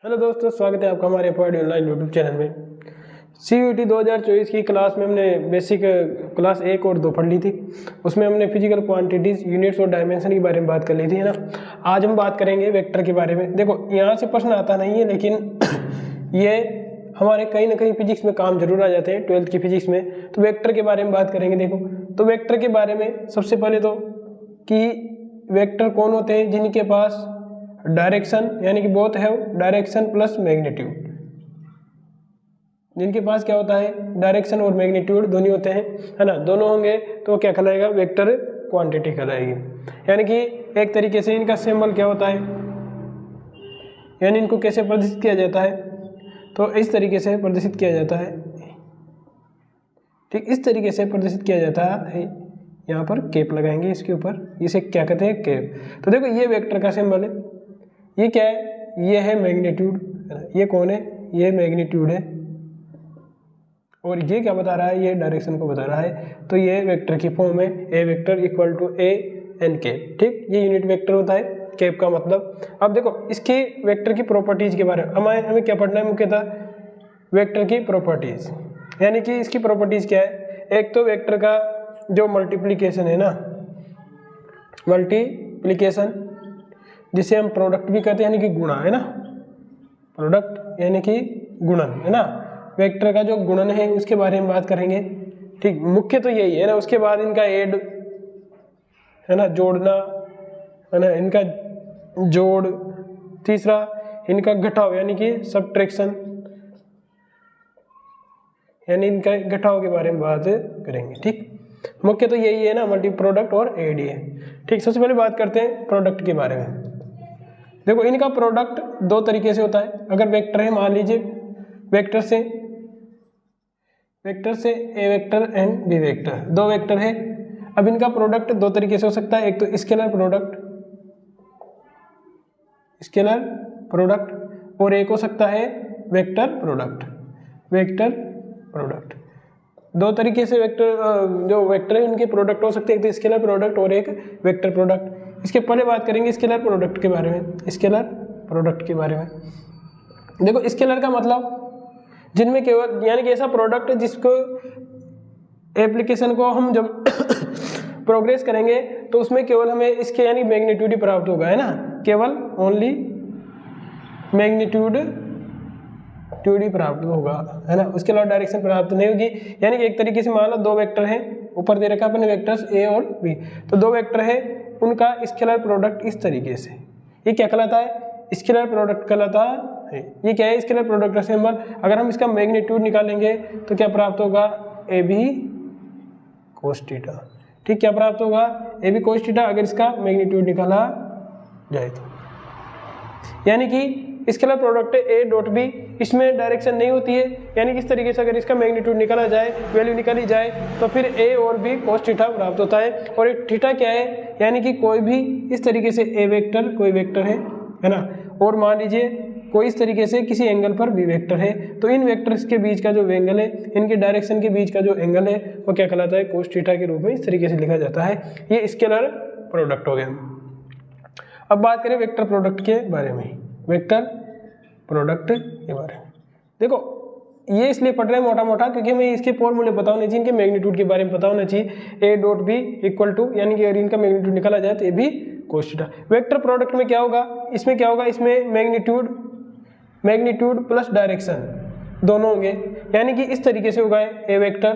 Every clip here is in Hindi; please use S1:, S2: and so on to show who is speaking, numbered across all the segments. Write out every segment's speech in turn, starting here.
S1: हेलो दोस्तों, स्वागत है आपका हमारे पॉइंट ऑनलाइन यूट्यूब चैनल में। CUET 2024 की क्लास में हमने बेसिक क्लास 1 और 2 पढ़ ली थी। उसमें हमने फिजिकल क्वांटिटीज़, यूनिट्स और डायमेंशन के बारे में बात कर ली थी, है ना। आज हम बात करेंगे वेक्टर के बारे में। देखो, यहाँ से प्रश्न आता नहीं है, लेकिन ये हमारे कहीं ना कहीं फिजिक्स में काम जरूर आ जाते हैं, 12th की फिजिक्स में। तो वेक्टर के बारे में बात करेंगे। देखो, तो वेक्टर के बारे में सबसे पहले तो कि वेक्टर कौन होते हैं जिनके पास डायरेक्शन यानी कि both have direction plus magnitude, जिनके पास क्या होता है, डायरेक्शन और मैग्नीट्यूड दोनों होते हैं, है ना। दोनों होंगे तो क्या कहलाएगा, वेक्टर क्वांटिटी कहलाएगी। यानी कि एक तरीके से इनका सिंबल क्या होता है, यानी इनको कैसे प्रदर्शित किया जाता है, तो इस तरीके से प्रदर्शित किया जाता है। ठीक, इस तरीके से प्रदर्शित किया जाता है। यहाँ पर कैप लगाएंगे इसके ऊपर, इसे क्या कहते हैं, कैप। तो देखो, ये वेक्टर का सिंबल है। ये क्या है, ये है मैग्नीट्यूड। ये कौन है, ये मैग्नीट्यूड है। और ये क्या बता रहा है, ये डायरेक्शन को बता रहा है। तो ये वेक्टर की फॉर्म है, A vector equal to A N cap. ठीक, ये यूनिट वेक्टर होता है, कैप का मतलब। अब देखो, इसके वेक्टर की प्रॉपर्टीज के बारे में हमें क्या पढ़ना है, मुख्यतः वेक्टर की प्रॉपर्टीज। यानी कि इसकी प्रॉपर्टीज क्या है, एक तो वेक्टर का जो मल्टीप्लीकेशन है ना, मल्टीप्लीकेशन, जिसे हम प्रोडक्ट भी कहते हैं, यानी कि गुणा, है ना। प्रोडक्ट यानी कि गुणन, है ना। वेक्टर का जो गुणन है उसके बारे में बात करेंगे। ठीक, मुख्य तो यही है ना। उसके बाद इनका ऐड, है ना, जोड़ना, है ना, इनका जोड़। तीसरा इनका घटाव यानी कि सब्ट्रैक्शन, यानी इनका घटाव के बारे में बात करेंगे। ठीक, मुख्य तो यही है ना, मल्टी प्रोडक्ट और ऐड है। ठीक, सबसे पहले बात करते हैं प्रोडक्ट के बारे में। देखो, इनका प्रोडक्ट दो तरीके से होता है। अगर वेक्टर है, मान लीजिए वेक्टर से ए वेक्टर एंड बी वेक्टर, दो वेक्टर है। अब इनका प्रोडक्ट दो तरीके से हो सकता है। एक तो स्केलर प्रोडक्ट, और एक हो सकता है वेक्टर प्रोडक्ट। दो तरीके से वेक्टर, जो वेक्टर है उनके प्रोडक्ट हो सकते हैं, एक तो स्केलर प्रोडक्ट और एक वेक्टर प्रोडक्ट। इसके पहले बात करेंगे स्केलर प्रोडक्ट के बारे में। देखो, स्केलर का मतलब जिनमें केवल, यानी कि ऐसा प्रोडक्ट जिसको एप्लीकेशन को हम जब प्रोग्रेस करेंगे तो उसमें केवल हमें इसके यानी मैग्नीट्यूड ही प्राप्त होगा, है ना। केवल ओनली मैग्नीट्यूड ही प्राप्त होगा, है ना। उसके अलावा डायरेक्शन प्राप्त नहीं होगी। यानी कि एक तरीके से मान लो दो वेक्टर हैं, ऊपर दे रखा अपने वेक्टर्स ए और बी, तो दो वेक्टर है, उनका स्केलर प्रोडक्ट इस तरीके से, ये क्या कहलाता है, स्केलर प्रोडक्ट कहलाता है। ये क्या है, स्केलर प्रोडक्ट का सिंबल। अगर हम इसका मैग्नीट्यूड निकालेंगे तो क्या प्राप्त होगा, ए बी कोस थीटा। ठीक, क्या प्राप्त होगा, ए बी कोस थीटा, अगर इसका मैग्नीट्यूड निकाला जाए तो। यानी कि स्केलर प्रोडक्ट है ए डॉट बी, इसमें डायरेक्शन नहीं होती है। यानी कि इस तरीके से अगर इसका मैग्नीट्यूड निकाला जाए, वैल्यू निकाली जाए, तो फिर ए और बी कोस थीटा प्राप्त होता है। और एक थीटा क्या है, यानी कि कोई भी इस तरीके से ए वेक्टर, कोई वेक्टर है ना, और मान लीजिए कोई इस तरीके से किसी एंगल पर बी वेक्टर है, तो इन वेक्टर्स के बीच का जो एंगल है, इनके डायरेक्शन के बीच का जो एंगल है, वो क्या कहलाता है, कोस थीटा के रूप में इस तरीके से लिखा जाता है। ये स्केलर प्रोडक्ट हो गया। अब बात करें वेक्टर प्रोडक्ट के बारे में। देखो, ये इसलिए पढ़ रहे हैं मोटा मोटा क्योंकि हमें इसके फॉर्मूले पता होने चाहिए, इनके मैग्नीट्यूड के बारे में पता होना चाहिए। A dot B equal to, यानी कि अगर इनका मैग्नीट्यूड निकाला जाए तो A B cos theta. Vector product में क्या होगा, इसमें क्या होगा, इसमें मैग्नीट्यूड प्लस डायरेक्शन दोनों होंगे। यानी कि इस तरीके से होगा ए वेक्टर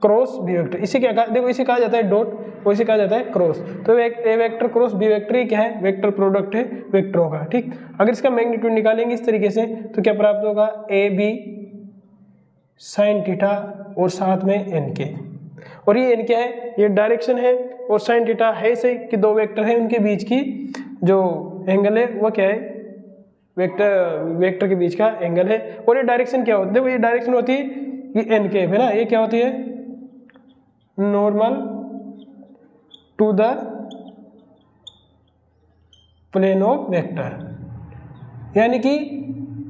S1: क्रॉस बी वेक्टर। इसे क्या कहा, देखो इसे कहा जाता है डॉट, और इसे कहा जाता है क्रॉस। तो A vector cross B vector, ये क्या है, वेक्टर प्रोडक्ट है वेक्टरों का। ठीक, अगर इसका मैग्नीट्यूड निकालेंगे इस तरीके से तो क्या प्राप्त होगा, ए बी साइन थीटा और साथ में एन के। और ये एन क्या है, ये डायरेक्शन है, और साइन थीटा है से कि दो वेक्टर है, उनके बीच की जो एंगल है वो क्या है, वेक्टर के बीच का एंगल है। और ये डायरेक्शन क्या होती है, देखो ये डायरेक्शन होती है, ये एन के है ना, ये क्या होती है, normal to the plane of vector. यानी कि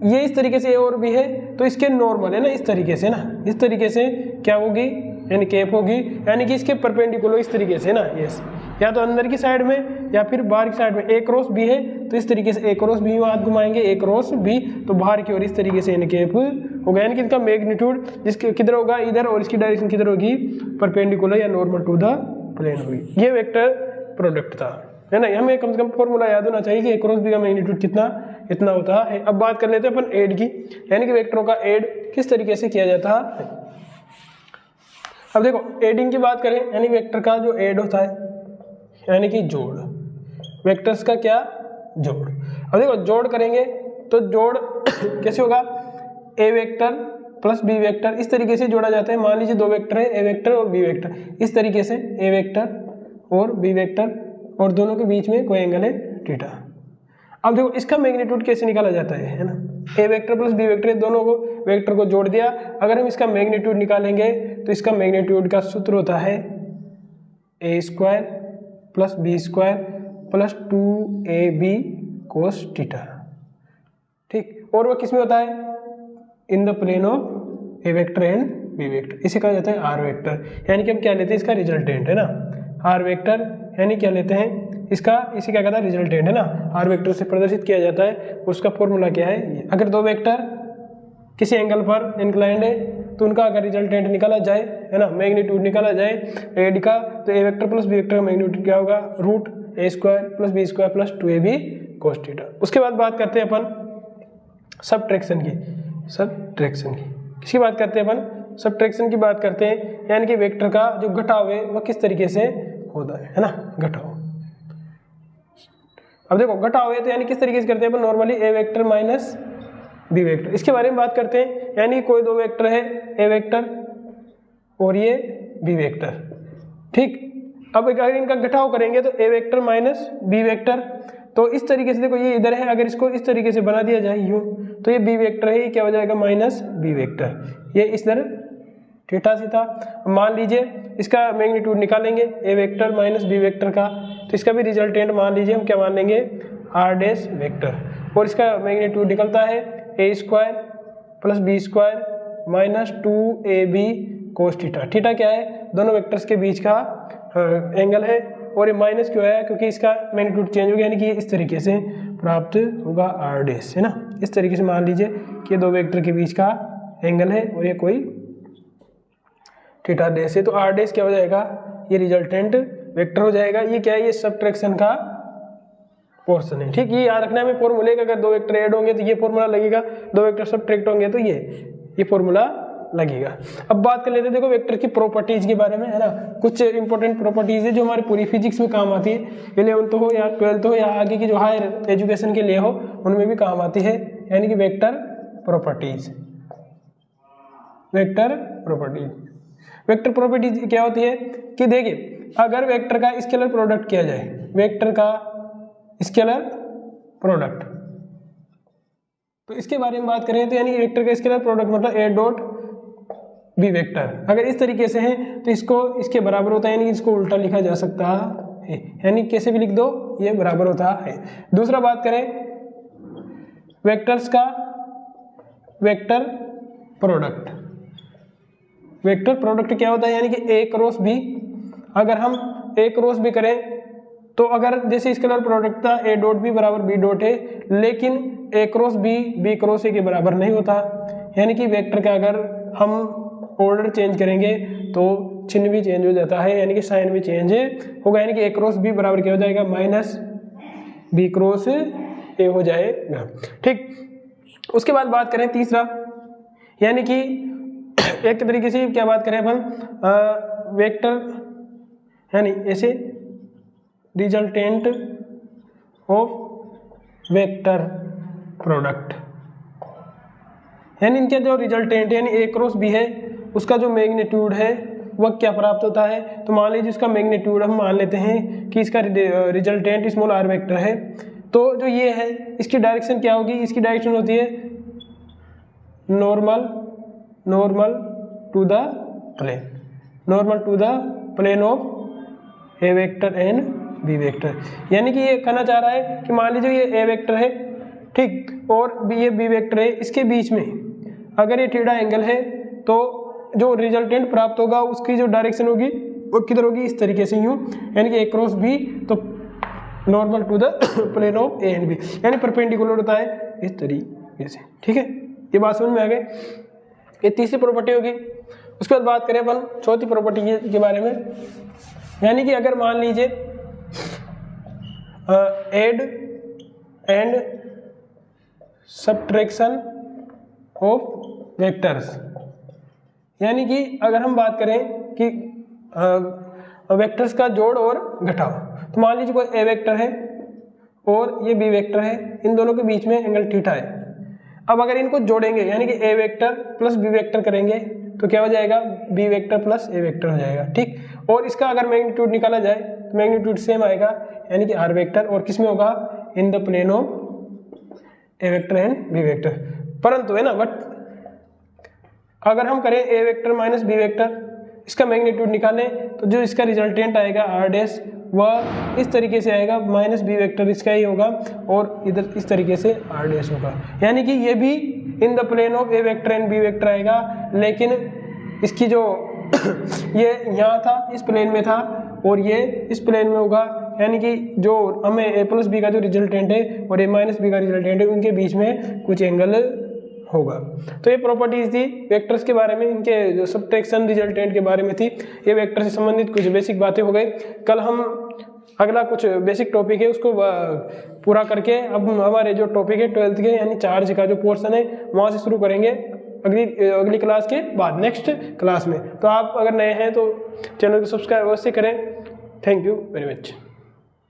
S1: ये इस तरीके से ए और बी है, तो इसके नॉर्मल है ना, इस तरीके से क्या होगी, यानी कैप होगी, यानी कि इसके परपेंडिकुलर इस तरीके से ना, यस, या तो अंदर की साइड में या फिर बाहर की साइड में। ए क्रॉस बी है तो इस तरीके से ए क्रॉस बी में हाथ घुमाएंगे, ए क्रॉस बी, तो बाहर की ओर इस तरीके से कैप होगा, यानी कि इसका मैग्नीट्यूड जिसके किधर होगा इधर, और इसकी डायरेक्शन किधर होगी परपेंडिकुलर या नॉर्मल टू द प्लेन होगी। ये वेक्टर प्रोडक्ट था, है ना। हमें कम से कम फॉर्मूला याद होना चाहिए कि ए क्रॉस बी का मैग्नीट्यूड कितना इतना होता है। अब बात कर लेते हैं अपन एड की, यानी कि वेक्टरों का एड किस तरीके से किया जाता है। अब देखो एडिंग की बात करें, यानी वेक्टर का जो एड होता है यानी कि जोड़, वेक्टर्स का क्या जोड़। अब देखो जोड़ करेंगे तो जोड़ कैसे होगा, ए वेक्टर प्लस बी वेक्टर इस तरीके से जोड़ा जाता है। मान लीजिए दो वेक्टर है, ए वेक्टर और बी वेक्टर, इस तरीके से ए वेक्टर और बी वेक्टर, और दोनों के बीच में कोई एंगल है थीटा। अब देखो इसका मैग्नीट्यूड कैसे निकाला जाता है ना, ए वेक्टर प्लस बी वेक्टर दोनों को वेक्टर को जोड़ दिया। अगर हम इसका मैग्नीट्यूड निकालेंगे तो इसका मैग्नीट्यूड का सूत्र होता है A square plus B square plus 2ab cos theta, ठीक। और वो किस में होता है, in the plane of A vector and B vector, इसे कहा जाता है आर वेक्टर। यानी कि हम क्या लेते हैं, इसका रिजल्टेंट है ना, आर वेक्टर, यानी क्या लेते हैं इसका, इसे क्या कहता है रिजल्टेंट है ना, आर वेक्टर से प्रदर्शित किया जाता है। उसका फॉर्मूला क्या है, अगर दो वेक्टर किसी एंगल पर इंक्लाइंड है तो उनका अगर रिजल्टेंट निकाला जाए, है ना, मैग्नीट्यूड निकाला जाए एड का, तो A vector plus B vector का मैग्नीट्यूड क्या होगा, root A square plus B square plus 2ab cos theta. उसके बाद बात करते हैं अपन सबट्रैक्शन की, सबट्रैक्शन की किसकी बात करते हैं अपन, सबट्रैक्शन की बात करते हैं, यानी कि वेक्टर का जो घटाव है वह किस तरीके से होता है ना, घटाव। अब देखो घटाव है तो यानी किस तरीके से करते हैं अपन, नॉर्मली ए वेक्टर माइनस बी वेक्टर, इसके बारे में बात करते हैं। यानी कोई दो वेक्टर है, ए वेक्टर और ये बी वेक्टर, ठीक। अब अगर इनका घटाव करेंगे तो A vector minus B vector, तो इस तरीके से देखो ये इधर है, अगर इसको इस तरीके से बना दिया जाए यूं, तो ये बी वेक्टर है, ये क्या हो जाएगा माइनस बी वेक्टर, ये इस तरह थीटा से था। मान लीजिए इसका मैग्नीट्यूड निकालेंगे ए वेक्टर माइनस बी वेक्टर का, तो इसका भी रिजल्टेंट मान लीजिए हम क्या मान लेंगे, आर डैश वेक्टर, और इसका मैग्नीट्यूड निकलता है A square plus B square minus 2ab cos theta. Theta क्या है, दोनों वेक्टर्स के बीच का एंगल है, और ये माइनस क्यों है, क्योंकि इसका मैग्नीट्यूड चेंज हो गया, यानी कि इस तरीके से प्राप्त होगा आर डैश, है ना। इस तरीके से मान लीजिए कि दो वेक्टर के बीच का एंगल है और ये कोई थीटा डैश है, तो आर डैश क्या हो जाएगा, ये रिजल्टेंट वेक्टर हो जाएगा। ये क्या है, ये सबट्रैक्शन का पोर्शन है, ठीक। ये याद रखना है फॉर्मूले का, अगर दो वेक्टर ऐड होंगे तो ये फॉर्मूला लगेगा, दो वेक्टर सबट्रैक्ट होंगे तो ये फॉर्मूला लगेगा। अब बात कर लेते हैं देखो वेक्टर की प्रॉपर्टीज के बारे में, है ना। कुछ इंपॉर्टेंट प्रॉपर्टीज है जो हमारी पूरी फिजिक्स में काम आती है, 11th हो या 12th हो या आगे की जो हायर एजुकेशन के लिए हो उनमें भी काम आती है, यानी कि vector properties. Vector properties, vector properties क्या होती है कि देखिए अगर वेक्टर का स्केलर प्रोडक्ट किया जाए, वेक्टर का स्केलर प्रोडक्ट, तो इसके बारे में बात करें तो यानी वेक्टर का स्केलर प्रोडक्ट मतलब ए डॉट बी वेक्टर अगर इस तरीके से है तो इसको इसके बराबर होता है, यानी इसको उल्टा लिखा जा सकता है, यानी कैसे भी लिख दो ये बराबर होता है। दूसरा बात करें वेक्टर्स का वेक्टर प्रोडक्ट, वेक्टर प्रोडक्ट क्या होता है, यानी कि ए क्रॉस बी, अगर हम ए क्रॉस बी करें तो अगर जैसे स्केलर प्रोडक्ट था ए डॉट बी बराबर बी डॉट ए, लेकिन ए क्रॉस बी क्रॉस ए के बराबर नहीं होता, यानी कि वेक्टर का अगर हम ऑर्डर चेंज करेंगे तो चिन्ह भी चेंज हो जाता है, यानी कि साइन भी चेंज होगा, यानी कि ए क्रॉस बी बराबर क्या हो जाएगा माइनस बी क्रॉस ए हो जाएगा, ठीक। उसके बाद बात करें तीसरा, यानी कि एक तरीके से क्या बात करें अपन वेक्टर, यानी ऐसे रिजल्टेंट ऑफ वेक्टर प्रोडक्ट, यानी इनके जो रिजल्टेंट यानी ए क्रॉस बी है उसका जो मैग्नीट्यूड है वह क्या प्राप्त होता है। तो मान लीजिए इसका मैग्नीट्यूड हम मान लेते हैं कि इसका रिजल्टेंट स्मॉल आर वेक्टर है, तो जो ये है इसकी डायरेक्शन क्या होगी, इसकी डायरेक्शन होती है normal to the plane, normal to the plane of A vector and B vector. यानी कि ये कहना चाह रहा है कि मान लीजिए ये ए वेक्टर है, ठीक, और ये बी वेक्टर है, इसके बीच में अगर ये थीटा एंगल है तो जो रिजल्टेंट प्राप्त होगा उसकी जो डायरेक्शन होगी वो किधर होगी, इस तरीके से यूं, यानी कि ए क्रॉस बी, तो normal to the plane of A and B, यानी परपेंडिकुलर होता है इस तरीके से। ठीक है, ये बात समझ में आ गई। ये तीसरी प्रॉपर्टी होगी। उसके बाद बात करें अपन चौथी प्रॉपर्टी के बारे में, यानी कि अगर मान लीजिए add and subtraction of vectors, यानी कि अगर हम बात करें कि वेक्टर्स का जोड़ और घटाव, तो मान लीजिए कोई ए वेक्टर है और ये बी वेक्टर है, इन दोनों के बीच में एंगल थीटा है। अब अगर इनको जोड़ेंगे यानी कि ए वेक्टर प्लस बी वेक्टर करेंगे तो क्या हो जाएगा, बी वेक्टर प्लस ए वेक्टर हो जाएगा। ठीक, और इसका अगर मैग्नीट्यूड निकाला जाए तो मैग्नीट्यूड सेम आएगा, यानी कि आर वेक्टर, और किस में होगा, in the plane of A vector and B vector. परंतु है ना, बट अगर हम करें A vector minus B vector, इसका मैग्नीट्यूड निकालें तो जो इसका रिजल्टेंट आएगा आर डैश वह इस तरीके से आएगा, माइनस बी वेक्टर इसका ही होगा और इधर इस तरीके से आर डैश होगा, यानी कि ये भी in the plane of A vector and B vector आएगा, लेकिन इसकी जो ये यहाँ था इस प्लेन में था और ये इस प्लेन में होगा, यानी कि जो हमें ए प्लस बी का जो रिजल्टेंट है और ए माइनस बी का रिजल्टेंट है उनके बीच में कुछ एंगल होगा। तो ये प्रॉपर्टीज थी वेक्टर्स के बारे में, इनके जो सब्ट्रैक्शन रिजल्टेंट के बारे में थी। ये वेक्टर से संबंधित कुछ बेसिक बातें हो गई। कल हम अगला कुछ बेसिक टॉपिक है उसको पूरा करके अब हमारे जो टॉपिक है 12th के यानी चार्ज का जो पोर्शन है वहाँ से शुरू करेंगे अगली क्लास के बाद, नेक्स्ट क्लास में। तो आप अगर नए हैं तो चैनल को सब्सक्राइब अवश्य करें। Thank you very much.